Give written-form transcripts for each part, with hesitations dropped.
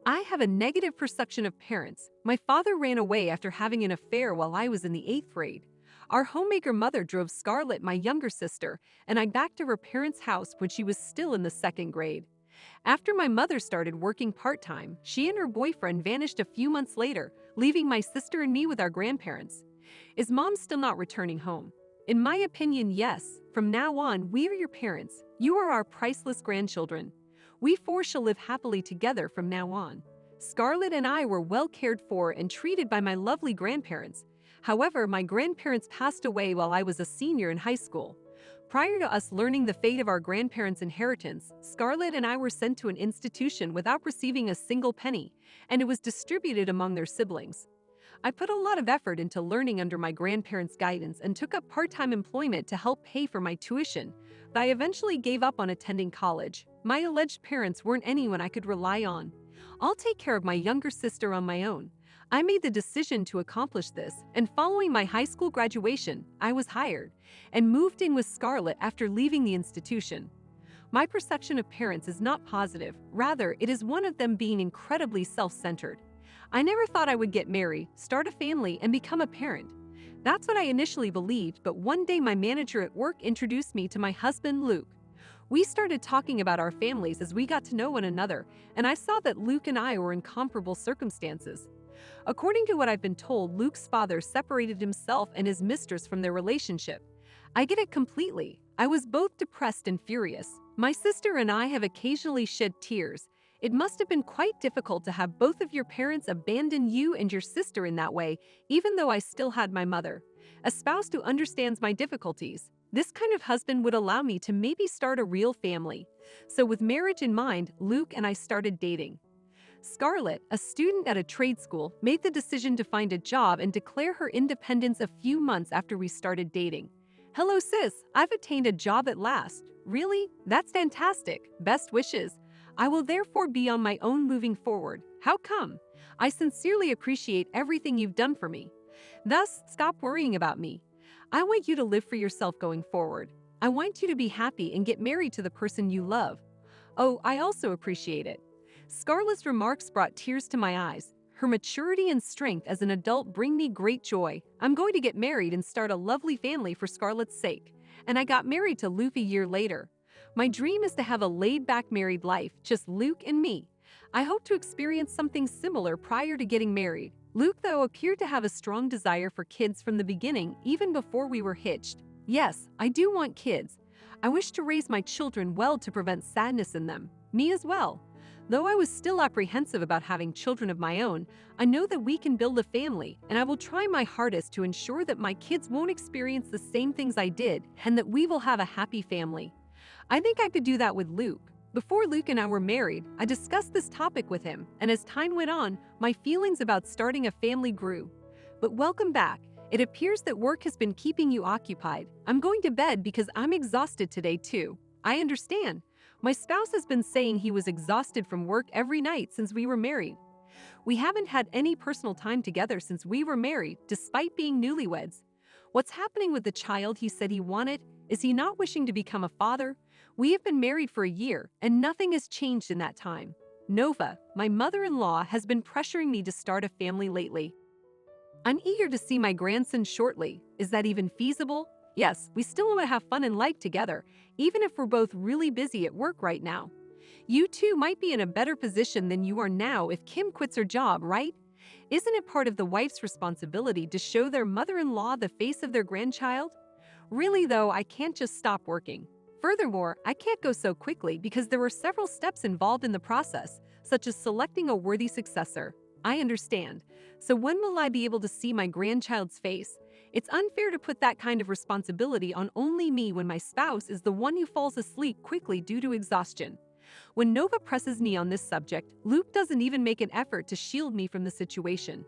I have a negative perception of parents. My father ran away after having an affair while I was in the 8th grade. Our homemaker mother drove Scarlett, my younger sister, and I back to her parents' house when she was still in the 2nd grade. After my mother started working part-time, she and her boyfriend vanished a few months later, leaving my sister and me with our grandparents. Is mom still not returning home? In my opinion, yes. From now on, we are your parents. You are our priceless grandchildren. We four shall live happily together from now on. Scarlett and I were well cared for and treated by my lovely grandparents. However, my grandparents passed away while I was a senior in high school. Prior to us learning the fate of our grandparents' inheritance, Scarlett and I were sent to an institution without receiving a single penny, and it was distributed among their siblings. I put a lot of effort into learning under my grandparents' guidance and took up part-time employment to help pay for my tuition, but I eventually gave up on attending college. My alleged parents weren't anyone I could rely on. I'll take care of my younger sister on my own. I made the decision to accomplish this, and following my high school graduation, I was hired and moved in with Scarlett after leaving the institution. My perception of parents is not positive, rather, it is one of them being incredibly self-centered. I never thought I would get married, start a family, and become a parent. That's what I initially believed, but one day my manager at work introduced me to my husband, Luke. We started talking about our families as we got to know one another, and I saw that Luke and I were in comparable circumstances. According to what I've been told, Luke's father separated himself and his mistress from their relationship. I get it completely. I was both depressed and furious. My sister and I have occasionally shed tears. It must have been quite difficult to have both of your parents abandon you and your sister in that way, even though I still had my mother. A spouse who understands my difficulties. This kind of husband would allow me to maybe start a real family. So with marriage in mind, Luke and I started dating. Scarlett, a student at a trade school, made the decision to find a job and declare her independence a few months after we started dating. Hello sis, I've attained a job at last. Really? That's fantastic. Best wishes. I will therefore be on my own moving forward. How come? I sincerely appreciate everything you've done for me. Thus, stop worrying about me. I want you to live for yourself going forward. I want you to be happy and get married to the person you love. Oh, I also appreciate it. Scarlett's remarks brought tears to my eyes. Her maturity and strength as an adult bring me great joy. I'm going to get married and start a lovely family for Scarlett's sake. And I got married to Luke a year later. My dream is to have a laid-back married life, just Luke and me. I hope to experience something similar prior to getting married. Luke, though, appeared to have a strong desire for kids from the beginning, even before we were hitched. Yes, I do want kids. I wish to raise my children well to prevent sadness in them. Me as well. Though I was still apprehensive about having children of my own, I know that we can build a family, and I will try my hardest to ensure that my kids won't experience the same things I did and that we will have a happy family. I think I could do that with Luke. Before Luke and I were married, I discussed this topic with him, and as time went on, my feelings about starting a family grew. But welcome back. It appears that work has been keeping you occupied. I'm going to bed because I'm exhausted today too. I understand. My spouse has been saying he was exhausted from work every night since we were married. We haven't had any personal time together since we were married, despite being newlyweds. What's happening with the child he said he wanted? Is he not wishing to become a father? We have been married for a year, and nothing has changed in that time. Nova, my mother-in-law, has been pressuring me to start a family lately. I'm eager to see my grandson shortly. Is that even feasible? Yes, we still want to have fun and like together, even if we're both really busy at work right now. You two might be in a better position than you are now if Kim quits her job, right? Isn't it part of the wife's responsibility to show their mother-in-law the face of their grandchild? Really though, I can't just stop working. Furthermore, I can't go so quickly because there were several steps involved in the process, such as selecting a worthy successor. I understand. So when will I be able to see my grandchild's face? It's unfair to put that kind of responsibility on only me when my spouse is the one who falls asleep quickly due to exhaustion. When Nova presses me on this subject, Luke doesn't even make an effort to shield me from the situation.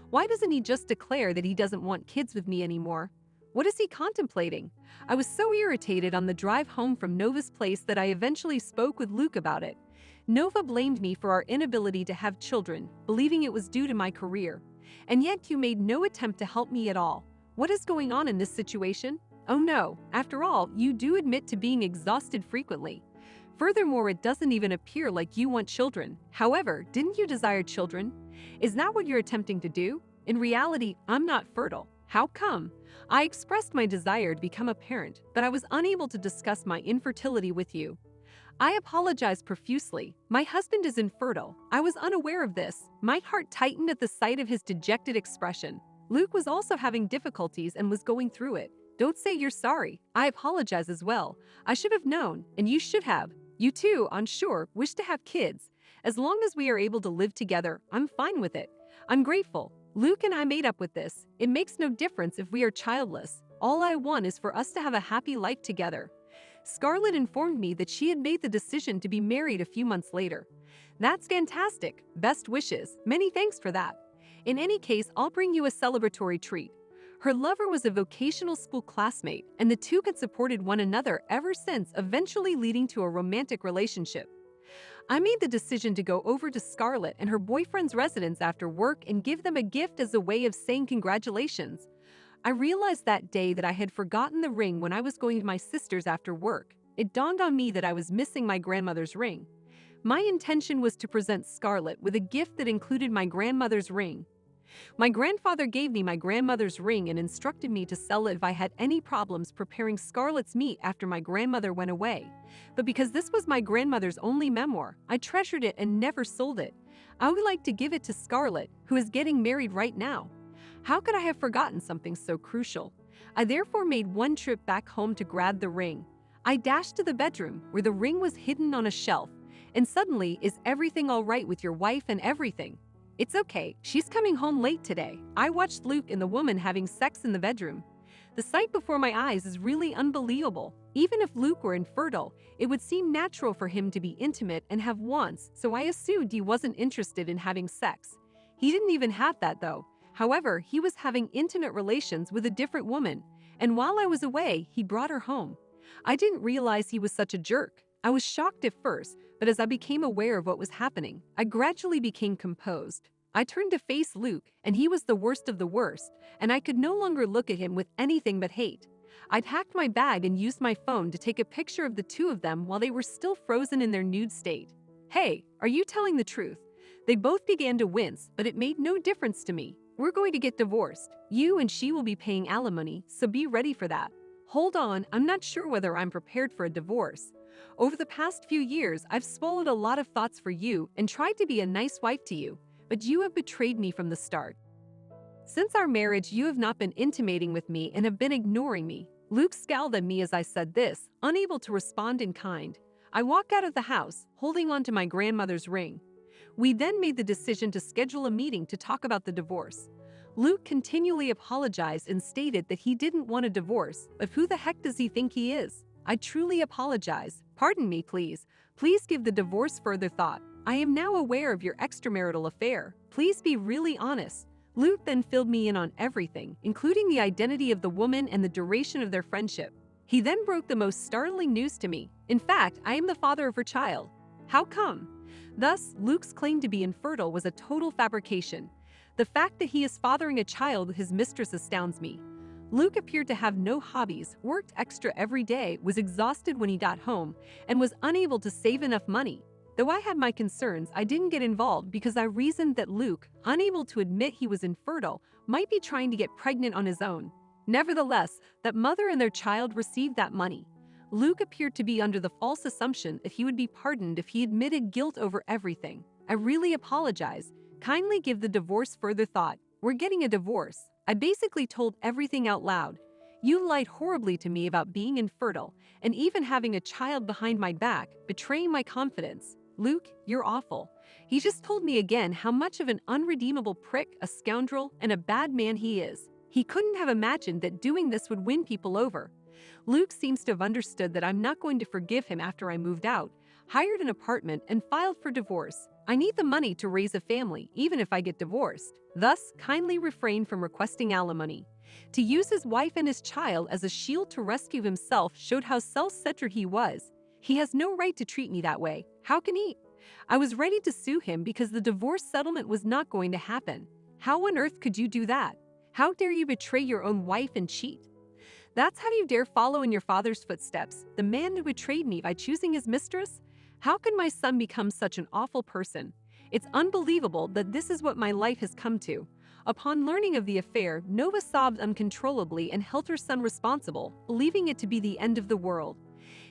Why doesn't he just declare that he doesn't want kids with me anymore? What is he contemplating? I was so irritated on the drive home from Nova's place that I eventually spoke with Luke about it. Nova blamed me for our inability to have children, believing it was due to my career. And yet you made no attempt to help me at all. What is going on in this situation? Oh no, after all, you do admit to being exhausted frequently. Furthermore, it doesn't even appear like you want children. However, didn't you desire children? Is that what you're attempting to do? In reality, I'm not fertile. How come? I expressed my desire to become a parent, but I was unable to discuss my infertility with you. I apologize profusely. My husband is infertile. I was unaware of this. My heart tightened at the sight of his dejected expression. Luke was also having difficulties and was going through it. Don't say you're sorry. I apologize as well. I should have known, and you should have. You too, I'm sure, wish to have kids. As long as we are able to live together, I'm fine with it. I'm grateful. Luke and I made up with this. It makes no difference if we are childless. All I want is for us to have a happy life together. Scarlett informed me that she had made the decision to be married a few months later. That's fantastic. Best wishes. Many thanks for that. In any case, I'll bring you a celebratory treat. Her lover was a vocational school classmate, and the two had supported one another ever since, eventually leading to a romantic relationship. I made the decision to go over to Scarlett and her boyfriend's residence after work and give them a gift as a way of saying congratulations. I realized that day that I had forgotten the ring when I was going to my sister's after work. It dawned on me that I was missing my grandmother's ring. My intention was to present Scarlett with a gift that included my grandmother's ring. My grandfather gave me my grandmother's ring and instructed me to sell it if I had any problems preparing Scarlett's meat after my grandmother went away. But because this was my grandmother's only memoir, I treasured it and never sold it. I would like to give it to Scarlett, who is getting married right now. How could I have forgotten something so crucial? I therefore made one trip back home to grab the ring. I dashed to the bedroom, where the ring was hidden on a shelf. And suddenly, is everything all right with your wife and everything? It's okay, she's coming home late today. I watched Luke and the woman having sex in the bedroom. The sight before my eyes is really unbelievable. Even if Luke were infertile, it would seem natural for him to be intimate and have wants, so I assumed he wasn't interested in having sex. He didn't even have that though. However, he was having intimate relations with a different woman, and while I was away, he brought her home. I didn't realize he was such a jerk. I was shocked at first, but as I became aware of what was happening, I gradually became composed. I turned to face Luke, and he was the worst of the worst, and I could no longer look at him with anything but hate. I packed my bag and used my phone to take a picture of the two of them while they were still frozen in their nude state. Hey, are you telling the truth? They both began to wince, but it made no difference to me. We're going to get divorced. You and she will be paying alimony, so be ready for that. Hold on, I'm not sure whether I'm prepared for a divorce. Over the past few years, I've swallowed a lot of thoughts for you and tried to be a nice wife to you, but you have betrayed me from the start. Since our marriage, you have not been intimating with me and have been ignoring me. Luke scowled at me as I said this, unable to respond in kind. I walked out of the house, holding on to my grandmother's ring. We then made the decision to schedule a meeting to talk about the divorce. Luke continually apologized and stated that he didn't want a divorce, but who the heck does he think he is? I truly apologize. Pardon me, please. Please give the divorce further thought. I am now aware of your extramarital affair. Please be really honest. Luke then filled me in on everything, including the identity of the woman and the duration of their friendship. He then broke the most startling news to me. In fact, I am the father of her child. How come? Thus, Luke's claim to be infertile was a total fabrication. The fact that he is fathering a child with his mistress astounds me. Luke appeared to have no hobbies, worked extra every day, was exhausted when he got home, and was unable to save enough money. Though I had my concerns, I didn't get involved because I reasoned that Luke, unable to admit he was infertile, might be trying to get pregnant on his own. Nevertheless, that mother and their child received that money. Luke appeared to be under the false assumption that he would be pardoned if he admitted guilt over everything. I really apologize. Kindly give the divorce further thought. We're getting a divorce. I basically told everything out loud. You lied horribly to me about being infertile and even having a child behind my back, betraying my confidence. Luke, you're awful. He just told me again how much of an unredeemable prick, a scoundrel, and a bad man he is. He couldn't have imagined that doing this would win people over. Luke seems to have understood that I'm not going to forgive him after I moved out, hired an apartment, and filed for divorce. I need the money to raise a family, even if I get divorced. Thus, kindly refrain from requesting alimony. To use his wife and his child as a shield to rescue himself showed how self-centered he was. He has no right to treat me that way. How can he? I was ready to sue him because the divorce settlement was not going to happen. How on earth could you do that? How dare you betray your own wife and cheat? That's how you dare follow in your father's footsteps, the man who betrayed me by choosing his mistress? How could my son become such an awful person? It's unbelievable that this is what my life has come to. Upon learning of the affair, Nova sobbed uncontrollably and held her son responsible, believing it to be the end of the world.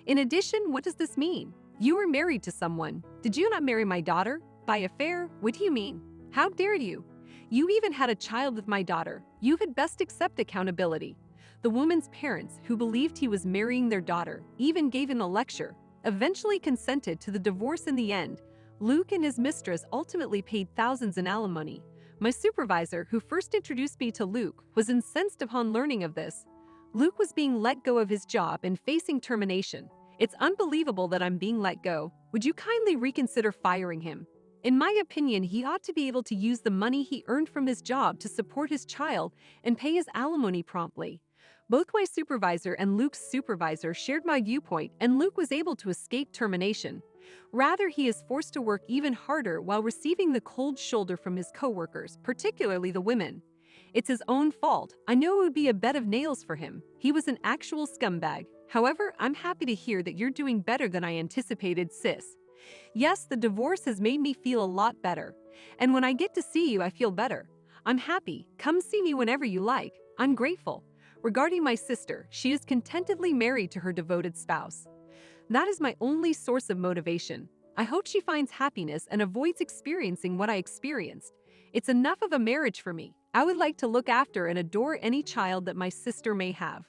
In addition, what does this mean? You were married to someone. Did you not marry my daughter? By affair? What do you mean? How dare you? You even had a child with my daughter. You had best accept accountability. The woman's parents, who believed he was marrying their daughter, even gave him a lecture, eventually consented to the divorce in the end. Luke and his mistress ultimately paid thousands in alimony. My supervisor, who first introduced me to Luke, was incensed upon learning of this. Luke was being let go of his job and facing termination. It's unbelievable that I'm being let go. Would you kindly reconsider firing him? In my opinion, he ought to be able to use the money he earned from his job to support his child and pay his alimony promptly. Both my supervisor and Luke's supervisor shared my viewpoint, and Luke was able to escape termination. Rather, he is forced to work even harder while receiving the cold shoulder from his coworkers, particularly the women. It's his own fault. I know it would be a bed of nails for him. He was an actual scumbag. However, I'm happy to hear that you're doing better than I anticipated, sis. Yes, the divorce has made me feel a lot better. And when I get to see you, I feel better. I'm happy. Come see me whenever you like. I'm grateful. Regarding my sister, she is contentedly married to her devoted spouse. That is my only source of motivation. I hope she finds happiness and avoids experiencing what I experienced. It's enough of a marriage for me. I would like to look after and adore any child that my sister may have.